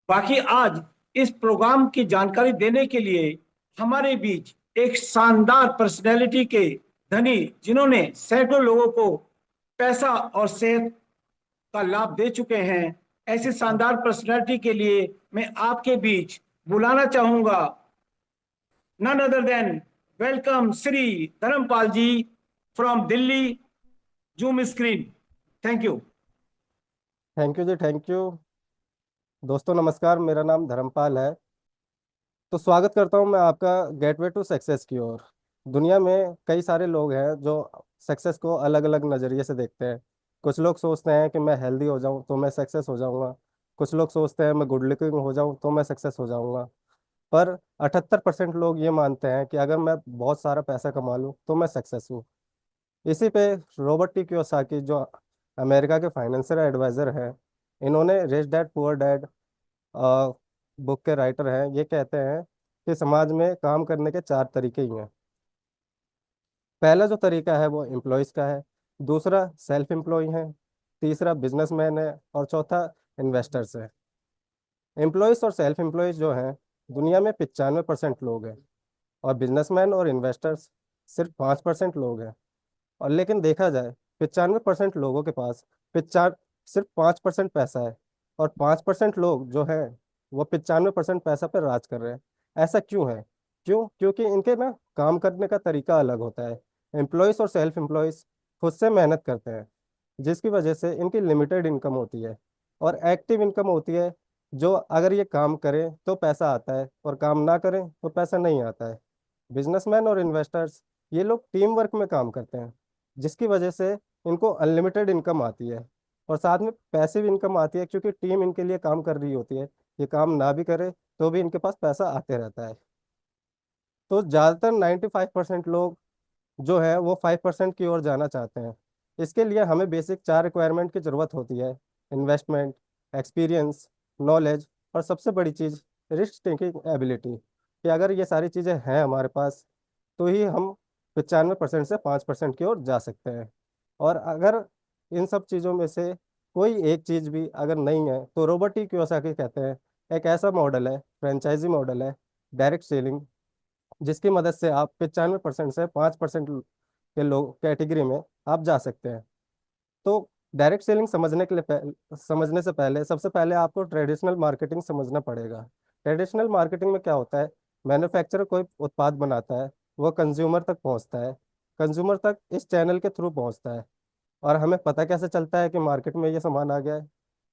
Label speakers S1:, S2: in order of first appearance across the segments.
S1: बाकी आज इस प्रोग्राम की जानकारी देने के लिए हमारे बीच एक शानदार पर्सनैलिटी के धनी, जिन्होंने सैकड़ों लोगों को पैसा और सेहत का लाभ दे चुके हैं, ऐसे शानदार पर्सनैलिटी के लिए मैं आपके बीच बुलाना चाहूंगा none other than welcome Sri Dharampal ji from Delhi Zoom screen. Thank you.
S2: Thank you जी, थैंक यू। दोस्तों नमस्कार, मेरा नाम धर्मपाल है। तो स्वागत करता हूं मैं आपका गेटवे टू सक्सेस की ओर। दुनिया में कई सारे लोग हैं जो सक्सेस को अलग अलग नज़रिए से देखते हैं। कुछ लोग सोचते हैं कि मैं हेल्दी हो जाऊं तो मैं सक्सेस हो जाऊंगा। कुछ लोग सोचते हैं मैं गुड लुकिंग हो जाऊं तो मैं सक्सेस हो जाऊंगा। पर 78% लोग ये मानते हैं कि अगर मैं बहुत सारा पैसा कमा लूं तो मैं सक्सेस हूँ। इसी पे रॉबर्ट टी कियोसाकी, जो अमेरिका के फाइनेंशियल एडवाइजर हैं, इन्होंने rich dad poor dad book के राइटर हैं, ये कहते हैं कि समाज में काम करने के चार तरीके ही हैं। पहला जो तरीका है वो एम्प्लॉयज़ का है, दूसरा सेल्फ एम्प्लॉय है, तीसरा बिजनेसमैन है और चौथा इन्वेस्टर्स है। एम्प्लॉयज़ और सेल्फ एम्प्लॉयज़ जो हैं, दुनिया में 95% लोग हैं, और बिजनेसमैन और इन्वेस्टर्स सिर्फ 5% लोग हैं। और लेकिन देखा जाए, 95% लोगों के पास पिचान सिर्फ 5% पैसा है, और 5% लोग जो हैं वो 95% पैसा पर राज कर रहे हैं। ऐसा क्यों है? क्योंकि इनके ना काम करने का तरीका अलग होता है। एम्प्लॉयज़ और सेल्फ एम्प्लॉयज़ खुद से मेहनत करते हैं, जिसकी वजह से इनकी लिमिटेड इनकम होती है, और एक्टिव इनकम होती है, जो अगर ये काम करें तो पैसा आता है और काम ना करें तो पैसा नहीं आता है। बिजनेसमैन और इन्वेस्टर्स, ये लोग टीम वर्क में काम करते हैं, जिसकी वजह से इनको अनलिमिटेड इनकम आती है, और साथ में पैसिव इनकम आती है, क्योंकि टीम इनके लिए काम कर रही होती है। ये काम ना भी करे तो भी इनके पास पैसा आते रहता है। तो ज़्यादातर 95% लोग जो है वो 5% की ओर जाना चाहते हैं। इसके लिए हमें बेसिक चार रिक्वायरमेंट की ज़रूरत होती है: इन्वेस्टमेंट, एक्सपीरियंस, नॉलेज, और सबसे बड़ी चीज़ रिस्क टेकिंग एबिलिटी। कि अगर ये सारी चीज़ें हैं हमारे पास, तो ही हम 95% से 5% की ओर जा सकते हैं। और अगर इन सब चीज़ों में से कोई एक चीज़ भी अगर नहीं है, तो रॉबर्ट टी कियोसाकी कहते हैं एक ऐसा मॉडल है, फ्रेंचाइजी मॉडल है, डायरेक्ट सेलिंग, जिसकी मदद से आप 95% से 5% के लोग कैटेगरी में आप जा सकते हैं। तो डायरेक्ट सेलिंग समझने के लिए समझने से पहले सबसे पहले आपको ट्रेडिशनल मार्केटिंग समझना पड़ेगा। ट्रेडिशनल मार्केटिंग में क्या होता है? मैन्युफैक्चरर कोई उत्पाद बनाता है, वो कंज्यूमर तक पहुंचता है, कंज्यूमर तक इस चैनल के थ्रू पहुंचता है। और हमें पता कैसे चलता है कि मार्केट में ये सामान आ गया है?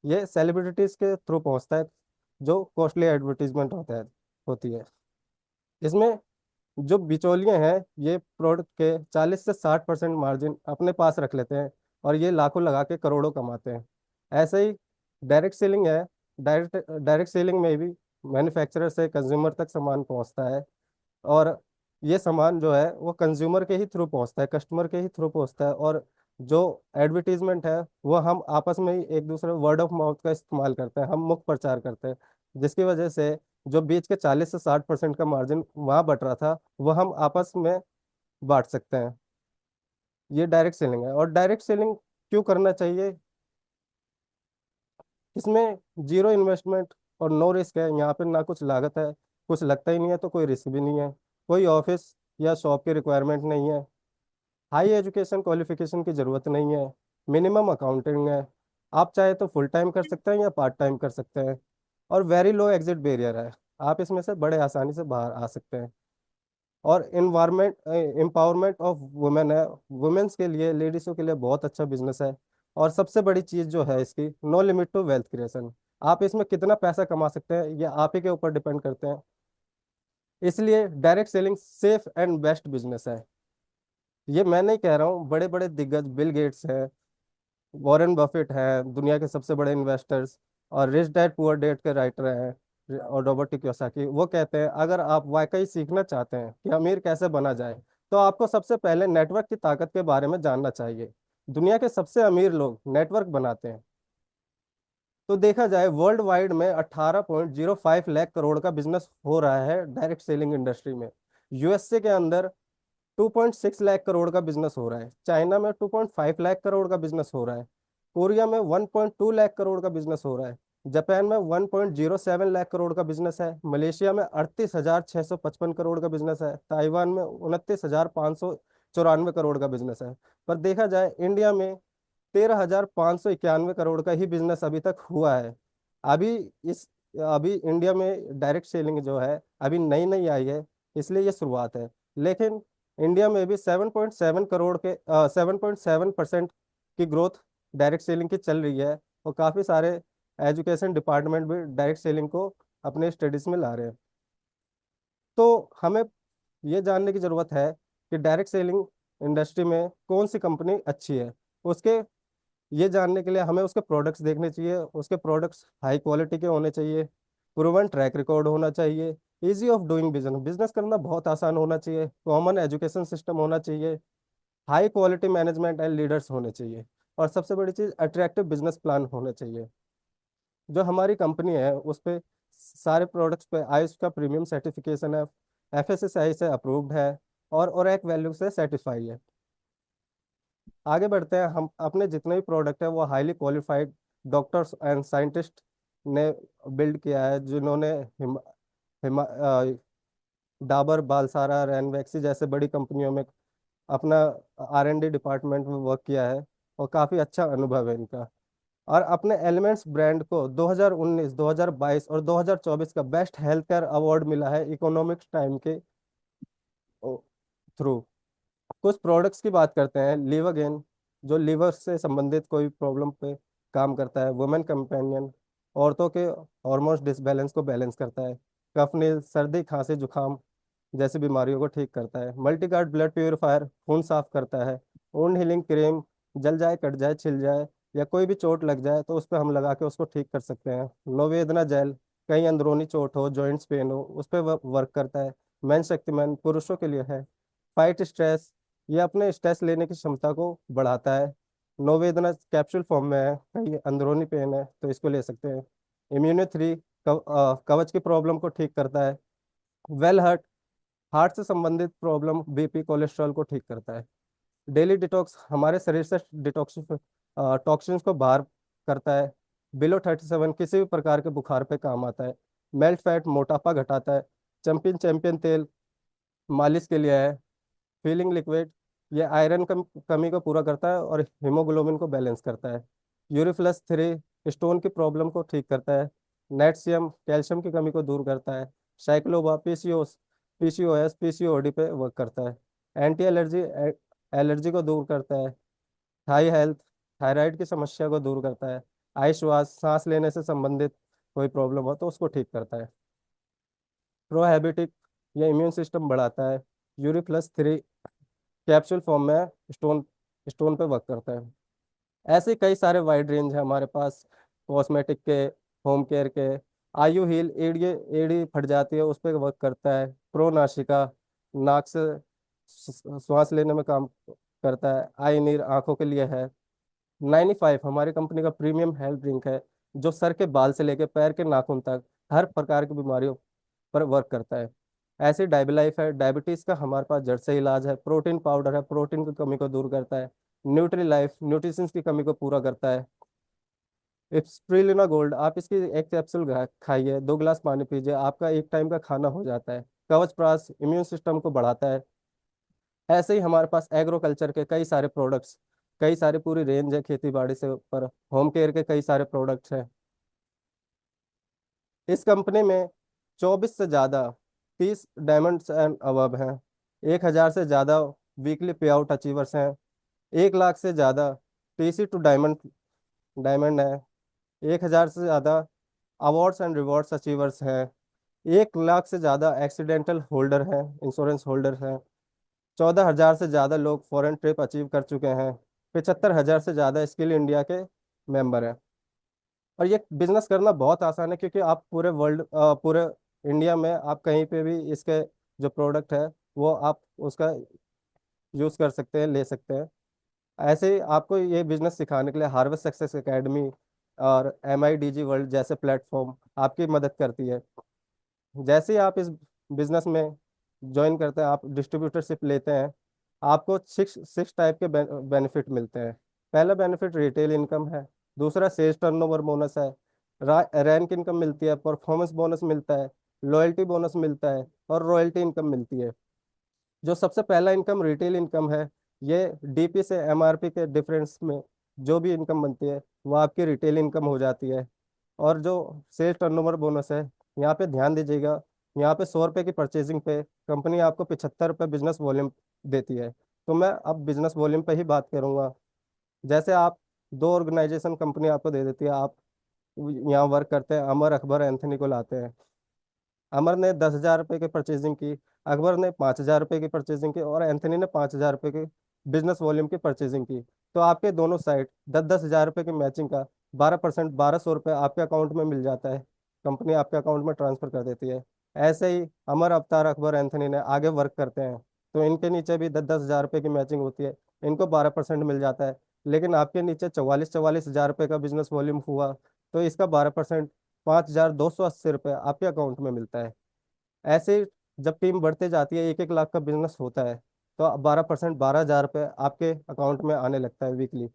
S2: ये सेलिब्रिटीज के थ्रू पहुंचता है, जो कॉस्टली एडवर्टीजमेंट होती है। इसमें जो बिचौलिए हैं, ये प्रोडक्ट के 40 से 60% मार्जिन अपने पास रख लेते हैं, और ये लाखों लगा के करोड़ों कमाते हैं। ऐसे ही डायरेक्ट सेलिंग है। डायरेक्ट डायरेक्ट सेलिंग में भी मैन्युफैक्चरर से कंज्यूमर तक सामान पहुंचता है, और ये सामान जो है वो कंज्यूमर के ही थ्रू पहुंचता है, कस्टमर के ही थ्रू पहुंचता है। और जो एडवर्टीजमेंट है वो हम आपस में ही एक दूसरे वर्ड ऑफ माउथ का इस्तेमाल करते हैं, हम मुख्य प्रचार करते हैं, जिसकी वजह से जो बीच के 40 से 60% का मार्जिन वहां बट रहा था, वो हम आपस में बांट सकते हैं। ये डायरेक्ट सेलिंग है। और डायरेक्ट सेलिंग क्यों करना चाहिए? इसमें जीरो इन्वेस्टमेंट और नो रिस्क है। यहाँ पे ना कुछ लागत है, कुछ लगता ही नहीं है, तो कोई रिस्क भी नहीं है। कोई ऑफिस या शॉप की रिक्वायरमेंट नहीं है। हाई एजुकेशन क्वालिफिकेशन की ज़रूरत नहीं है। मिनिमम अकाउंटिंग है। आप चाहे तो फुल टाइम कर सकते हैं या पार्ट टाइम कर सकते हैं। और वेरी लो एग्जिट बैरियर है, आप इसमें से बड़े आसानी से बाहर आ सकते हैं। और इन्वायरमेंट एम्पावरमेंट ऑफ वुमेन है। वुमेन्स के लिए, लेडीज़ों के लिए बहुत अच्छा बिजनेस है। और सबसे बड़ी चीज़ जो है इसकी, no limit to wealth creation. आप इसमें कितना पैसा कमा सकते हैं ये आप ही के ऊपर डिपेंड करते हैं। इसलिए direct selling safe and best business है। ये मैं नहीं कह रहा हूँ, बड़े बड़े दिग्गज बिल गेट्स हैं, वॉरेन बफेट हैं, दुनिया के सबसे बड़े इन्वेस्टर्स, और रिच डैड पुअर डैड के राइटर हैं, और रॉबर्ट कियोसाकी, वो कहते हैं अगर आप वाकई सीखना चाहते हैं कि अमीर कैसे बना जाए, तो आपको सबसे पहले नेटवर्क की ताकत के बारे में जानना चाहिए। दुनिया के सबसे अमीर लोग नेटवर्क बनाते हैं। तो देखा जाए, वर्ल्ड वाइड में 18.05 लाख करोड़ का बिजनेस हो रहा है डायरेक्ट सेलिंग इंडस्ट्री में। यूएसए के अंदर 2.6 लाख करोड़ का बिजनेस हो रहा है, चाइना में 2.5 लाख करोड़ का बिजनेस हो रहा है, कोरिया में 1.2 लाख करोड़ का बिजनेस हो रहा है। जापान में 1.07 लाख करोड़ का बिजनेस है। मलेशिया में 38,655 करोड़ का बिजनेस है। ताइवान में 29,594 करोड़ का बिजनेस है। पर देखा जाए इंडिया में 13,591 करोड़ का ही बिजनेस अभी तक हुआ है। अभी इस अभी इंडिया में डायरेक्ट सेलिंग जो है अभी नई नई आई है, इसलिए ये शुरुआत है। लेकिन इंडिया में भी 7.7% की ग्रोथ डायरेक्ट सेलिंग की चल रही है। और काफ़ी सारे एजुकेशन डिपार्टमेंट भी डायरेक्ट सेलिंग को अपने स्टडीज में ला रहे हैं। तो हमें ये जानने की ज़रूरत है कि डायरेक्ट सेलिंग इंडस्ट्री में कौन सी कंपनी अच्छी है। उसके ये जानने के लिए हमें उसके प्रोडक्ट्स देखने चाहिए। उसके प्रोडक्ट्स हाई क्वालिटी के होने चाहिए, प्रूवन ट्रैक रिकॉर्ड होना चाहिए, easy of doing business, business करना बहुत आसान होना चाहिए, कॉमन एजुकेशन सिस्टम होना चाहिए, high quality management and leaders होने चाहिए, और सबसे बड़ी चीज़ अट्रैक्टिव बिजनेस प्लान होने चाहिए। जो हमारी कंपनी है उस पे सारे प्रोडक्ट्स पे आयुष का प्रीमियम सर्टिफिकेशन है, एफएसएसआई से अप्रूव्ड है, और ओरेक वैल्यू से सर्टिफाई है। आगे बढ़ते हैं। हम अपने जितने भी प्रोडक्ट है वो highly qualified doctors and scientist ने बिल्ड किया है, जिन्होंने हिमा डाबर, बालसारा, रैनवैक्सी जैसे बड़ी कंपनियों में अपना R&D डिपार्टमेंट में वर्क किया है, और काफ़ी अच्छा अनुभव है इनका। और अपने एलिमेंट्स ब्रांड को 2019, 2022 और 2024 का बेस्ट हेल्थ केयर अवार्ड मिला है इकोनॉमिक्स टाइम के थ्रू। कुछ प्रोडक्ट्स की बात करते हैं। लिवागेन, जो लीवर से संबंधित कोई प्रॉब्लम पे काम करता है। वुमेन कंपेनियन, औरतों के हार्मोन्स डिसबैलेंस को बैलेंस करता है। कफनील, सर्दी खांसी जुकाम जैसी बीमारियों को ठीक करता है। मल्टीगार्ड ब्लड प्यूरिफायर, खून साफ करता है। वुंड हीलिंग क्रीम, जल जाए, कट जाए, छिल जाए या कोई भी चोट लग जाए तो उस पर हम लगा के उसको ठीक कर सकते हैं। नोवेदना जेल, कहीं अंदरूनी चोट हो, जॉइंट्स पेन हो, उस पर वर्क करता है। मेन शक्तिमान पुरुषों के लिए है। फाइट स्ट्रेस, ये अपने स्ट्रेस लेने की क्षमता को बढ़ाता है। नोवेदना कैप्सूल फॉर्म में है, कहीं अंदरूनी पेन है तो इसको ले सकते हैं। इम्यूनो थ्री, कवच की प्रॉब्लम को ठीक करता है। वेल हार्ट, हार्ट से संबंधित प्रॉब्लम, बीपी, कोलेस्ट्रॉल को ठीक करता है। डेली डिटॉक्स, हमारे शरीर से डिटॉक्स टॉक्सिन्स को बाहर करता है। बिलो 37, किसी भी प्रकार के बुखार पे काम आता है। मेल्ट फैट, मोटापा घटाता है। चैंपियन चैंपियन तेल मालिश के लिए है। फीलिंग लिक्विड, ये आयरन कमी को पूरा करता है और हीमोग्लोबिन को बैलेंस करता है। यूरिफ्लस 3, स्टोन की प्रॉब्लम को ठीक करता है। नेटशियम, कैल्शियम की कमी को दूर करता है। साइक्लोबा, पीसीओएस, पीसीओडी पे वर्क करता है। एंटी एलर्जी, एलर्जी को दूर करता है। थाई हेल्थ, थायराइड की समस्या को दूर करता है। आई श्वास, सांस लेने से संबंधित कोई प्रॉब्लम हो तो उसको ठीक करता है। प्रोहेबिटिक, ये इम्यून सिस्टम बढ़ाता है। यूरिफ्लस 3 कैप्सूल फॉर्म में स्टोन स्टोन पे वर्क करता है। ऐसे कई सारे वाइड रेंज है हमारे पास, कॉस्मेटिक के, होम केयर के। आयु हील, एड़ी एड़ी फट जाती है उस पर वर्क करता है। प्रो नासिका, नाक से श्वास लेने में काम करता है। आई नीर, आंखों के लिए है। 95 हमारी कंपनी का प्रीमियम हेल्थ ड्रिंक है, जो सर के बाल से लेकर पैर के नाखून तक हर प्रकार की बीमारियों पर वर्क करता है। ऐसे डायबिलाइफ है, डायबिटीज का हमारे पास जड़ से इलाज है। प्रोटीन पाउडर है, प्रोटीन की कमी को दूर करता है। न्यूट्री लाइफ, न्यूट्रिशन की कमी को पूरा करता है। स्प्रुलिना गोल्ड, आप इसकी एक कैप्सूल खाइए, 2 गिलास पानी पीजिए, आपका एक टाइम का खाना हो जाता है। कवच प्राश, इम्यून सिस्टम को बढ़ाता है। ऐसे ही हमारे पास एग्रोकल्चर के कई सारे प्रोडक्ट्स, कई सारी पूरी रेंज है खेती बाड़ी से ऊपर। होम केयर के कई सारे प्रोडक्ट्स हैं। इस कंपनी में 24 से ज़्यादा 30 डायमंड्स एंड अबव हैं। 1,000 से ज़्यादा वीकली पे आउट अचीवर्स हैं। 1 लाख से ज़्यादा TC टू डायमंड डायमंड है। 1,000 से ज़्यादा अवार्ड्स एंड रिवॉर्ड्स अचीवर्स हैं। 1 लाख से ज़्यादा एक्सीडेंटल होल्डर हैं, इंश्योरेंस होल्डर हैं। 14,000 से ज़्यादा लोग फॉरेन ट्रिप अचीव कर चुके हैं। 75,000 से ज़्यादा स्किल इंडिया के मेंबर हैं। और ये बिजनेस करना बहुत आसान है, क्योंकि आप पूरे वर्ल्ड, पूरे इंडिया में आप कहीं पे भी इसके जो प्रोडक्ट है वो आप उसका यूज़ कर सकते हैं, ले सकते हैं। ऐसे ही आपको ये बिजनेस सिखाने के लिए हार्वेस्ट सक्सेस एकेडमी और MIDG वर्ल्ड जैसे प्लेटफॉर्म आपकी मदद करती है। जैसे ही आप इस बिजनेस में ज्वाइन करते हैं, आप डिस्ट्रीब्यूटरशिप लेते हैं, आपको सिक्स सिक्स टाइप के बेनिफिट मिलते हैं। पहला बेनिफिट रिटेल इनकम है। दूसरा सेल्स टर्नओवर बोनस है। रैंक इनकम मिलती है, परफॉर्मेंस बोनस मिलता है, लॉयल्टी बोनस मिलता है और रॉयल्टी इनकम मिलती है। जो सबसे पहला इनकम रिटेल इनकम है, ये डीपी से एमआरपी के डिफरेंस में जो भी इनकम बनती है वो आपकी रिटेल इनकम हो जाती है। और जो सेल्स टर्नओवर बोनस है, यहाँ पे ध्यान दीजिएगा, यहाँ पे 100 रुपये की परचेजिंग पे कंपनी आपको 75 रुपये बिजनेस वॉल्यूम देती है। तो मैं अब बिजनेस वॉल्यूम पे ही बात करूंगा। जैसे आप, दो ऑर्गेनाइजेशन कंपनी आपको दे देती है, आप यहाँ वर्क करते हैं, अमर अकबर एंथनी को लाते हैं। अमर ने 10,000 रुपये की परचेजिंग की, अकबर ने 5,000 रुपये की परचेजिंग की और एंथनी ने 5,000 रुपये की बिजनेस वॉल्यूम की परचेजिंग की। तो आपके दोनों साइड 10-10 हज़ार रुपये की मैचिंग का 12%, 1,200 रुपये आपके अकाउंट में मिल जाता है, कंपनी आपके अकाउंट में ट्रांसफर कर देती है। ऐसे ही अमर, अवतार, अकबर, एंथनी ने आगे वर्क करते हैं, तो इनके नीचे भी 10-10 हज़ार रुपये की मैचिंग होती है, इनको 12% मिल जाता है। लेकिन आपके नीचे 44-44 हज़ार रुपये का बिजनेस वॉल्यूम हुआ, तो इसका 12%, 5,280 रुपये आपके अकाउंट में मिलता है। ऐसे ही जब टीम बढ़ते जाती है, 1-1 लाख का बिजनेस होता है, तो 12%, 12,000 रुपये आपके अकाउंट में आने लगता है वीकली।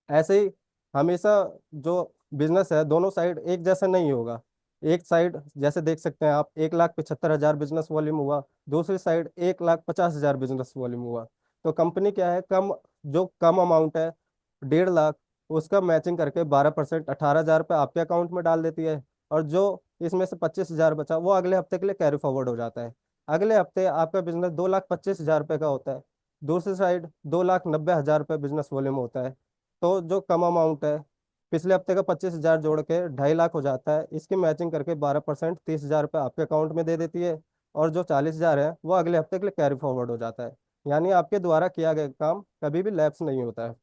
S2: ऐसे ही हमेशा जो बिजनेस है, दोनों साइड एक जैसा नहीं होगा। एक साइड जैसे देख सकते हैं आप, 1,75,000 बिजनेस वॉल्यूम हुआ, दूसरी साइड 1,50,000 बिजनेस वॉल्यूम हुआ। तो कंपनी क्या है, जो कम अमाउंट है, 1.5 लाख, उसका मैचिंग करके 12%, 18,000 रुपये आपके अकाउंट में डाल देती है। और जो इसमें से 25,000 बचा, वो अगले हफ्ते के लिए कैरी फॉरवर्ड हो जाता है। अगले हफ्ते आपका बिजनेस 2,25,000 रुपये का होता है, दूसरी साइड 2,90,000 रुपये बिजनेस वॉल्यूम होता है। तो जो कम अमाउंट है, पिछले हफ्ते का 25,000 जोड़ के 2.5 लाख हो जाता है, इसकी मैचिंग करके 12%, 30,000 रुपये आपके अकाउंट में दे देती है। और जो 40,000 है वो अगले हफ्ते के लिए कैरी फॉरवर्ड हो जाता है। यानी आपके द्वारा किया गया काम कभी भी लैप्स नहीं होता है।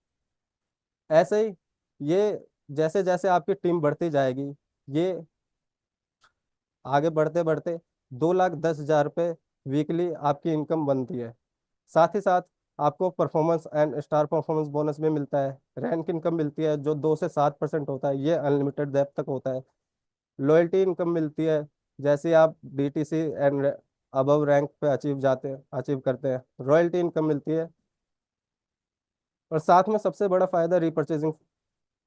S2: ऐसे ही ये जैसे जैसे आपकी टीम बढ़ती जाएगी, ये आगे बढ़ते बढ़ते 2,10,000 रुपये वीकली आपकी इनकम बनती है। साथ ही साथ आपको performance and star performance bonus भी मिलता है, रैंक इनकम मिलती है जो 2 से 7% होता है, ये अनलिमिटेड डेप्थ तक होता है। लॉयल्टी इनकम मिलती है, जैसे आप डीटीसी एंड अबव रैंक पे अचीव करते हैं, रॉयल्टी इनकम मिलती है। और साथ में सबसे बड़ा फायदा रीपरचेजिंग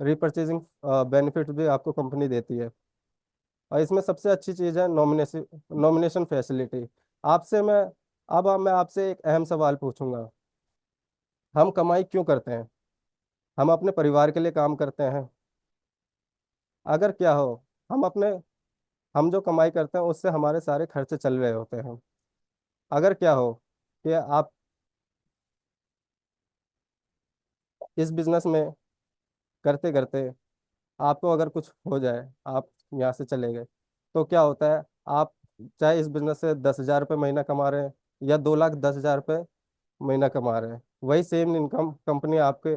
S2: रीपरचेजिंग बेनिफिट भी आपको कंपनी देती है। और इसमें सबसे अच्छी चीज़ है नॉमिनेशन नॉमिनेशन फैसिलिटी। आपसे मैं अब मैं आपसे एक अहम सवाल पूछूंगा। हम कमाई क्यों करते हैं? हम अपने परिवार के लिए काम करते हैं। अगर क्या हो, हम अपने हम जो कमाई करते हैं उससे हमारे सारे खर्चे चल रहे होते हैं। अगर क्या हो कि आप इस बिजनेस में करते करते आपको अगर कुछ हो जाए, आप यहाँ से चले गए, तो क्या होता है? आप चाहे इस बिजनेस से 10,000 रुपये महीना कमा रहे हैं या 2,10,000 रुपये महीना कमा रहे हैं, वही सेम इनकम कंपनी आपके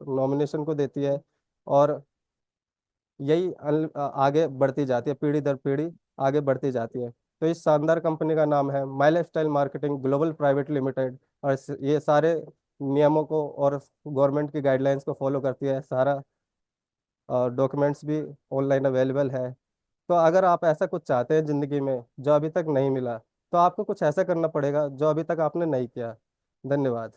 S2: नॉमिनेशन को देती है। और यही आगे बढ़ती जाती है, पीढ़ी दर पीढ़ी आगे बढ़ती जाती है। तो इस शानदार कंपनी का नाम है my life style marketing global private limited. और ये सारे नियमों को और गवर्नमेंट की गाइडलाइंस को फॉलो करती है। सारा डॉक्यूमेंट्स भी ऑनलाइन अवेलेबल है। तो अगर आप ऐसा कुछ चाहते हैं ज़िंदगी में जो अभी तक नहीं मिला, तो आपको कुछ ऐसा करना पड़ेगा जो अभी तक आपने नहीं किया। धन्यवाद।